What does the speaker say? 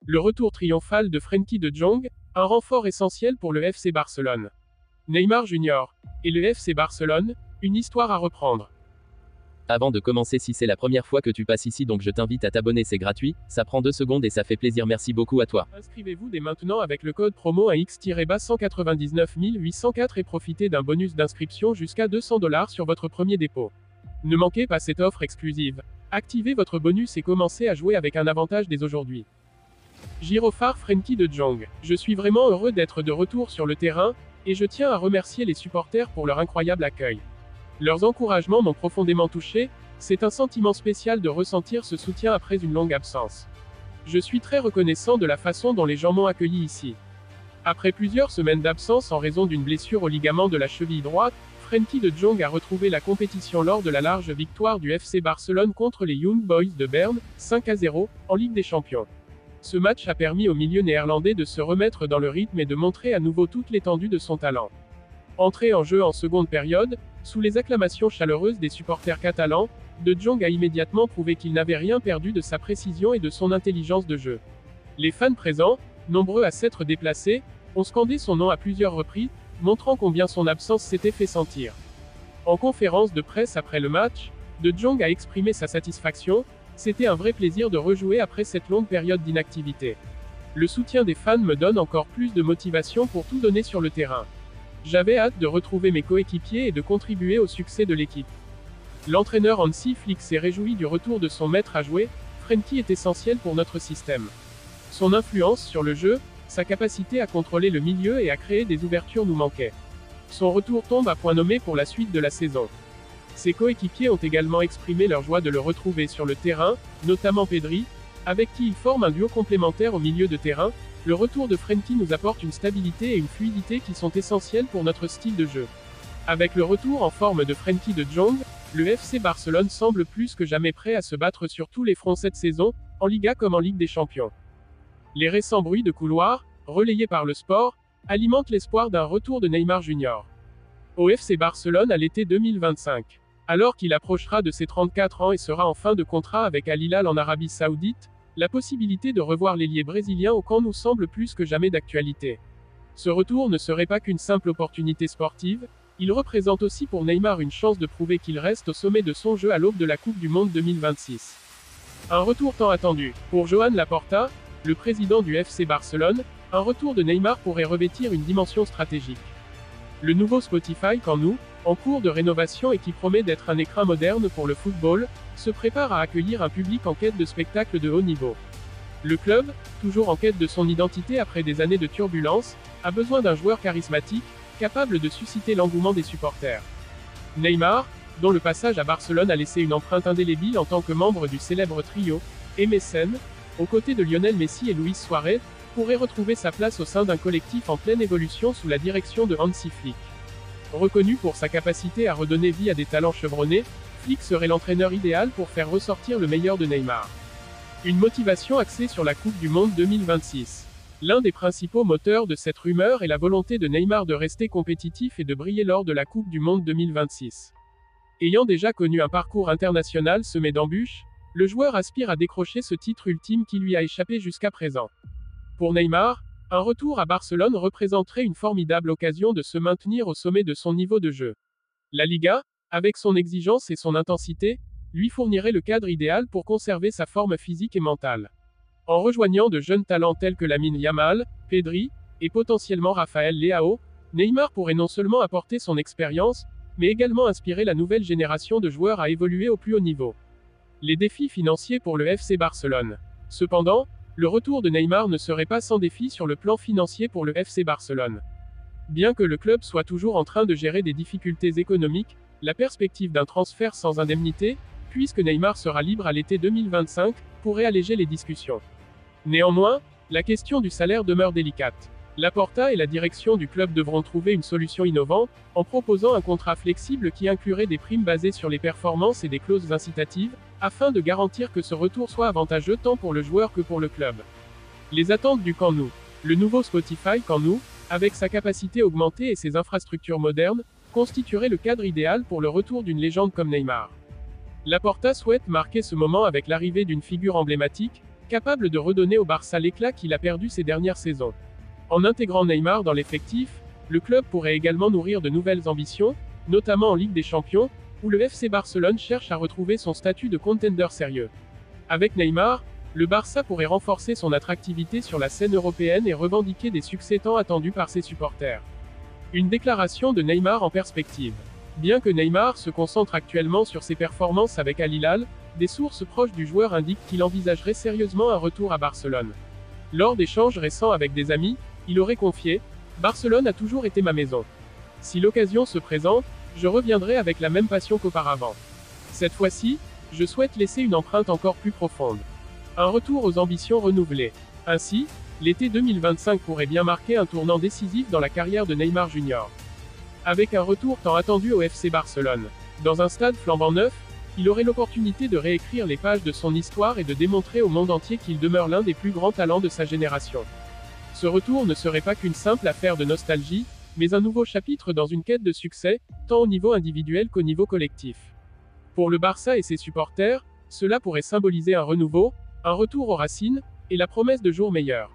Le retour triomphal de Frenkie de Jong, un renfort essentiel pour le FC Barcelone. Neymar Jr. et le FC Barcelone, une histoire à reprendre. Avant de commencer, si c'est la première fois que tu passes ici, donc je t'invite à t'abonner, c'est gratuit, ça prend 2 secondes et ça fait plaisir, merci beaucoup à toi. Inscrivez-vous dès maintenant avec le code promo AX-199 804 et profitez d'un bonus d'inscription jusqu'à $200 sur votre premier dépôt. Ne manquez pas cette offre exclusive. Activez votre bonus et commencez à jouer avec un avantage dès aujourd'hui. Gyrophare Frenkie de Jong. Je suis vraiment heureux d'être de retour sur le terrain, et je tiens à remercier les supporters pour leur incroyable accueil. Leurs encouragements m'ont profondément touché, c'est un sentiment spécial de ressentir ce soutien après une longue absence. Je suis très reconnaissant de la façon dont les gens m'ont accueilli ici. Après plusieurs semaines d'absence en raison d'une blessure au ligament de la cheville droite, Frenkie de Jong a retrouvé la compétition lors de la large victoire du FC Barcelone contre les Young Boys de Berne, 5-0, en Ligue des Champions. Ce match a permis au milieu néerlandais de se remettre dans le rythme et de montrer à nouveau toute l'étendue de son talent. Entré en jeu en seconde période, sous les acclamations chaleureuses des supporters catalans, De Jong a immédiatement prouvé qu'il n'avait rien perdu de sa précision et de son intelligence de jeu. Les fans présents, nombreux à s'être déplacés, ont scandé son nom à plusieurs reprises, montrant combien son absence s'était fait sentir. En conférence de presse après le match, De Jong a exprimé sa satisfaction. C'était un vrai plaisir de rejouer après cette longue période d'inactivité. Le soutien des fans me donne encore plus de motivation pour tout donner sur le terrain. J'avais hâte de retrouver mes coéquipiers et de contribuer au succès de l'équipe. L'entraîneur Hansi Flick s'est réjoui du retour de son maître à jouer. Frenkie est essentiel pour notre système. Son influence sur le jeu, sa capacité à contrôler le milieu et à créer des ouvertures nous manquait. Son retour tombe à point nommé pour la suite de la saison. Ses coéquipiers ont également exprimé leur joie de le retrouver sur le terrain, notamment Pedri, avec qui il forme un duo complémentaire au milieu de terrain. Le retour de Frenkie nous apporte une stabilité et une fluidité qui sont essentielles pour notre style de jeu. Avec le retour en forme de Frenkie de Jong, le FC Barcelone semble plus que jamais prêt à se battre sur tous les fronts cette saison, en Liga comme en Ligue des Champions. Les récents bruits de couloir, relayés par le sport, alimentent l'espoir d'un retour de Neymar Jr. au FC Barcelone à l'été 2025. Alors qu'il approchera de ses 34 ans et sera en fin de contrat avec Al Hilal en Arabie Saoudite, la possibilité de revoir l'ailier brésilien au camp nous semble plus que jamais d'actualité. Ce retour ne serait pas qu'une simple opportunité sportive, il représente aussi pour Neymar une chance de prouver qu'il reste au sommet de son jeu à l'aube de la Coupe du Monde 2026. Un retour tant attendu. Pour Joan Laporta, le président du FC Barcelone, un retour de Neymar pourrait revêtir une dimension stratégique. Le nouveau Spotify Camp Nou, en cours de rénovation et qui promet d'être un écrin moderne pour le football, se prépare à accueillir un public en quête de spectacles de haut niveau. Le club, toujours en quête de son identité après des années de turbulence, a besoin d'un joueur charismatique, capable de susciter l'engouement des supporters. Neymar, dont le passage à Barcelone a laissé une empreinte indélébile en tant que membre du célèbre trio, MSN, aux côtés de Lionel Messi et Luis Suarez, pourrait retrouver sa place au sein d'un collectif en pleine évolution sous la direction de Hansi Flick. Reconnu pour sa capacité à redonner vie à des talents chevronnés, Flick serait l'entraîneur idéal pour faire ressortir le meilleur de Neymar. Une motivation axée sur la Coupe du Monde 2026. L'un des principaux moteurs de cette rumeur est la volonté de Neymar de rester compétitif et de briller lors de la Coupe du Monde 2026. Ayant déjà connu un parcours international semé d'embûches, le joueur aspire à décrocher ce titre ultime qui lui a échappé jusqu'à présent. Pour Neymar, un retour à Barcelone représenterait une formidable occasion de se maintenir au sommet de son niveau de jeu. La Liga, avec son exigence et son intensité, lui fournirait le cadre idéal pour conserver sa forme physique et mentale. En rejoignant de jeunes talents tels que Lamine Yamal, Pedri, et potentiellement Rafael Leao, Neymar pourrait non seulement apporter son expérience, mais également inspirer la nouvelle génération de joueurs à évoluer au plus haut niveau. Les défis financiers pour le FC Barcelone. Cependant, le retour de Neymar ne serait pas sans défi sur le plan financier pour le FC Barcelone. Bien que le club soit toujours en train de gérer des difficultés économiques, la perspective d'un transfert sans indemnité, puisque Neymar sera libre à l'été 2025, pourrait alléger les discussions. Néanmoins, la question du salaire demeure délicate. Laporta et la direction du club devront trouver une solution innovante, en proposant un contrat flexible qui inclurait des primes basées sur les performances et des clauses incitatives, afin de garantir que ce retour soit avantageux tant pour le joueur que pour le club. Les attentes du Camp Nou. Le nouveau Spotify Camp Nou, avec sa capacité augmentée et ses infrastructures modernes, constituerait le cadre idéal pour le retour d'une légende comme Neymar. Laporta souhaite marquer ce moment avec l'arrivée d'une figure emblématique, capable de redonner au Barça l'éclat qu'il a perdu ces dernières saisons. En intégrant Neymar dans l'effectif, le club pourrait également nourrir de nouvelles ambitions, notamment en Ligue des Champions, où le FC Barcelone cherche à retrouver son statut de contender sérieux. Avec Neymar, le Barça pourrait renforcer son attractivité sur la scène européenne et revendiquer des succès tant attendus par ses supporters. Une déclaration de Neymar en perspective. Bien que Neymar se concentre actuellement sur ses performances avec Al Hilal, des sources proches du joueur indiquent qu'il envisagerait sérieusement un retour à Barcelone. Lors d'échanges récents avec des amis, il aurait confié « Barcelone a toujours été ma maison. Si l'occasion se présente, je reviendrai avec la même passion qu'auparavant. Cette fois-ci, je souhaite laisser une empreinte encore plus profonde. Un retour aux ambitions renouvelées. Ainsi, l'été 2025 pourrait bien marquer un tournant décisif dans la carrière de Neymar Jr. Avec un retour tant attendu au FC Barcelone. Dans un stade flambant neuf, il aurait l'opportunité de réécrire les pages de son histoire et de démontrer au monde entier qu'il demeure l'un des plus grands talents de sa génération. Ce retour ne serait pas qu'une simple affaire de nostalgie, mais un nouveau chapitre dans une quête de succès, tant au niveau individuel qu'au niveau collectif. Pour le Barça et ses supporters, cela pourrait symboliser un renouveau, un retour aux racines, et la promesse de jours meilleurs.